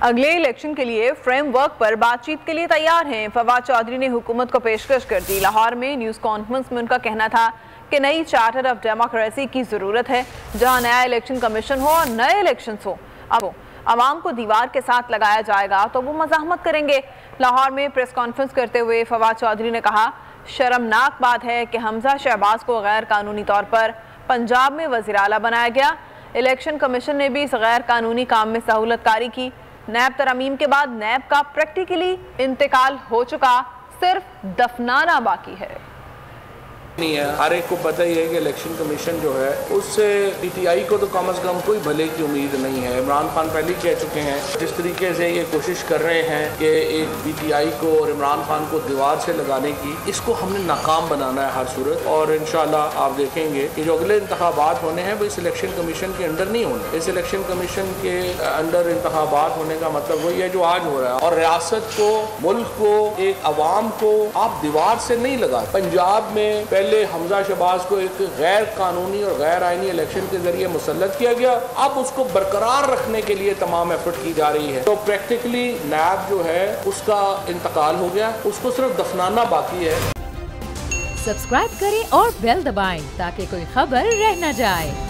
अगले इलेक्शन के लिए फ्रेमवर्क पर बातचीत के लिए तैयार हैं। फवाद चौधरी ने हुकूमत को पेशकश कर दी। लाहौर में न्यूज़ कॉन्फ्रेंस में उनका कहना था कि नई चार्टर ऑफ डेमोक्रेसी की ज़रूरत है, जहां नया इलेक्शन कमीशन हो और नए इलेक्शन हो। अब आवाम को दीवार के साथ लगाया जाएगा तो वो मज़ाहमत करेंगे। लाहौर में प्रेस कॉन्फ्रेंस करते हुए फवाद चौधरी ने कहा, शर्मनाक बात है कि हमजा शहबाज को गैर कानूनी तौर पर पंजाब में वज़ीर आला बनाया गया। इलेक्शन कमीशन ने भी इस गैर कानूनी काम में सहूलतकारी की। नैब तरमीम के बाद नैब का प्रैक्टिकली इंतकाल हो चुका, सिर्फ दफनाना बाकी है। नहीं है, हर एक को पता ही है कि इलेक्शन कमीशन जो है उससे पीटीआई को तो कम से कम कोई भले की उम्मीद नहीं है। इमरान खान पहले ही कह चुके हैं, जिस तरीके से ये कोशिश कर रहे हैं कि एक पीटीआई को और इमरान खान को दीवार से लगाने की, इसको हमने नाकाम बनाना है हर सूरत। और इंशाल्लाह आप देखेंगे कि जो अगले इंतखाबात होने हैं वो इस इलेक्शन कमीशन के अंडर नहीं होने। इस इलेक्शन कमीशन के अंडर इंतखाबात होने का मतलब वही है जो आज हो रहा है। और रियासत को, मुल्क को, एक अवाम को आप दीवार से नहीं लगा। पंजाब में पहले हमजा शहबाज को एक गैर कानूनी और गैर आईनी इलेक्शन के जरिए मुसल्लत किया गया, अब उसको बरकरार रखने के लिए तमाम एफर्ट की जा रही है। तो प्रैक्टिकली नैब जो है उसका इंतकाल हो गया, उसको सिर्फ दफनाना बाकी है। सब्सक्राइब करें और बेल दबाएं ताकि कोई खबर रह न जाए।